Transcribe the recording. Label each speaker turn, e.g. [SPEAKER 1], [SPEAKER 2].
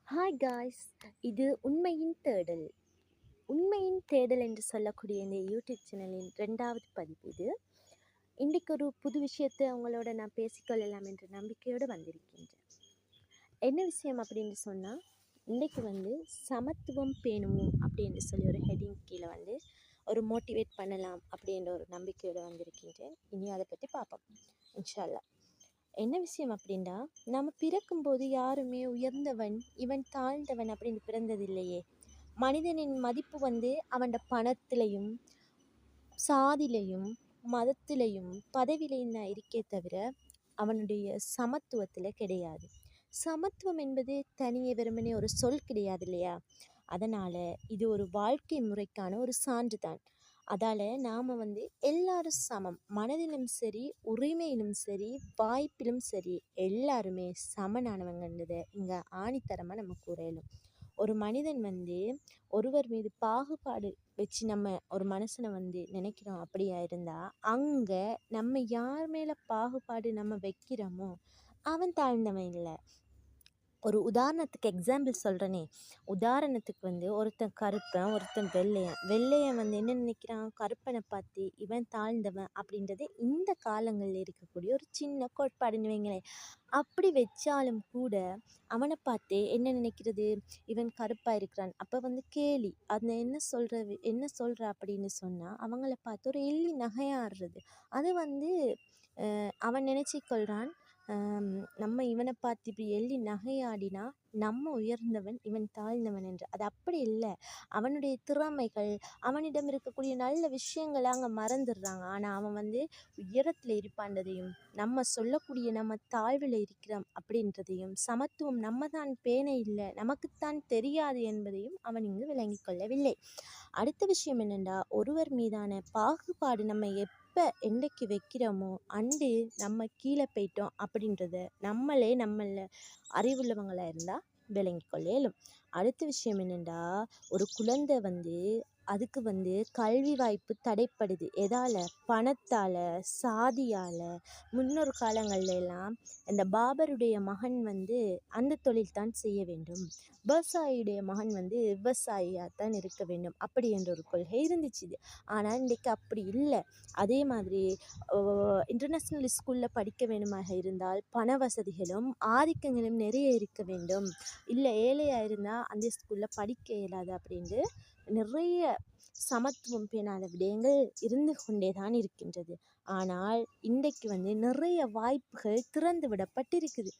[SPEAKER 1] Hi guys, இது உண்மையின் தேடல். உண்மையின் தேடல் என்று சொல்லக்கூடிய இந்த யூடியூப் சேனலின் 2வது பதிவு இது. இன்றைக்கு ஒரு புது விஷயத்தை உங்களோட நான் பேசிக்கொள்ளலாம் என்ற நம்பிக்கையோடு வந்திருக்கின்றேன். என்ன விஷயம் அப்படின்னு சொன்னால், இன்றைக்கு சமத்துவம் பேணுவோம் அப்படின்னு சொல்லி ஒரு ஹெட்டிங் கீழே ஒரு மோட்டிவேட் பண்ணலாம் அப்படின்ற ஒரு நம்பிக்கையோடு வந்திருக்கின்றேன். இனி அதை பற்றி பார்ப்போம் இன்ஷா அல்லாஹ். என்ன விஷயம் அப்படின்னா, நம்ம பிறக்கும்போது யாருமே உயர்ந்தவன் இவன் தாழ்ந்தவன் அப்படின்னு பிறந்ததில்லையே. மனிதனின் மதிப்பு அவன் பணத்திலையும் சாதிலையும் மதத்திலையும் பதவியிலையும் தான் இருக்கே தவிர அவனுடைய சமத்துவத்தில் கிடையாது. சமத்துவம் என்பது தனியே வெறுமனே ஒரு சொல் கிடையாது இல்லையா. அதனால் இது ஒரு வாழ்க்கை முறைக்கான ஒரு சான்று தான். அதால் நாம் எல்லாரும் சமம், மனதிலும் சரி உரிமையிலும் சரி வாய்ப்பிலும் சரி எல்லாருமே சமனானவங்கன்றதை இங்கே ஆணித்தரமாக நம்ம கூறலும். ஒரு மனிதன் ஒருவர் மீது பாகுபாடு வச்சு நம்ம ஒரு மனுஷனை நினைக்கிறோம் அப்படியா இருந்தால், அங்கே நம்ம யார் மேலே பாகுபாடு நம்ம வைக்கிறோமோ அவன் தாழ்ந்தவன் இல்லை. ஒரு உதாரணத்துக்கு எக்ஸாம்பிள் சொல்கிறேனே. உதாரணத்துக்கு ஒருத்தன் கருப்பன் ஒருத்தன் வெள்ளையன் என்ன நினைக்கிறான், கருப்பனை பார்த்து இவன் தாழ்ந்தவன் அப்படின்றது இந்த காலங்களில் இருக்கக்கூடிய ஒரு சின்ன கோட்பாடுன்னு வைங்களேன். அப்படி வச்சாலும் கூட அவனை பார்த்து என்ன நினைக்கிறது, இவன் கருப்பாக இருக்கிறான். அப்போ கேலி. அந்த என்ன சொல்கிற அப்படின்னு சொன்னால், அவங்கள பார்த்து ஒரு எள்ளி நகையாடுறது. அது அவன் நினச்சிக்கொள்கிறான், நம்ம இவனை பார்த்து இப்படி எள்ளி நகையாடினா நம்ம உயர்ந்தவன் இவன் தாழ்ந்தவன் என்று. அது அப்படி இல்லை. அவனுடைய திறமைகள், அவனிடம் இருக்கக்கூடிய நல்ல விஷயங்களை அங்கே மறந்துடுறாங்க. ஆனால் அவன் உயரத்தில் இருப்பான்றதையும், நம்ம சொல்லக்கூடிய நம்ம தாழ்வில் இருக்கிறோம் அப்படின்றதையும், சமத்துவம் நம்ம தான் பேண இல்லை நமக்குத்தான் தெரியாது என்பதையும் அவன் இங்கு விளங்கி கொள்ளவில்லை. அடுத்த விஷயம் என்னென்னா, ஒருவர் மீதான பாகுபாடு நம்ம என்றைக்கு வைக்கிறோமோ அன்று நம்ம கீழே போயிட்டோம் அப்படின்றத நம்மள அறிவுள்ளவங்களாக இருந்தால் விளங்கி கொள்ளலும். அடுத்த விஷயம் என்னென்னா, ஒரு குழந்தை அதுக்கு கல்வி வாய்ப்பு தடைப்படுது. எதால்? பணத்தால், சாதியால். முன்னொரு காலங்கள்ல எல்லாம் இந்த பாபருடைய மகன் அந்த தொழில் தான் செய்ய வேண்டும், விவசாயியுடைய மகன் விவசாயியாக தான் இருக்க வேண்டும் அப்படி என்ற ஒரு கொள்கை இருந்துச்சு. ஆனால் இன்றைக்கு அப்படி இல்லை. அதே மாதிரி இன்டர்நேஷ்னல் ஸ்கூலில் படிக்க வேண்டுமாக இருந்தால் பண வசதிகளும் ஆதிக்கங்களும் நிறைய இருக்க வேண்டும். இல்லை ஏழையாக இருந்தால் அந்த ஸ்கூலில் படிக்க இயலாது அப்படின்ட்டு நிறைய சமத்துவம் பேணாத விடயங்கள் இருந்து கொண்டே தான் இருக்கின்றது. ஆனால் இன்றைக்கு நிறைய வாய்ப்புகள் திறந்து விடப்பட்டிருக்குது.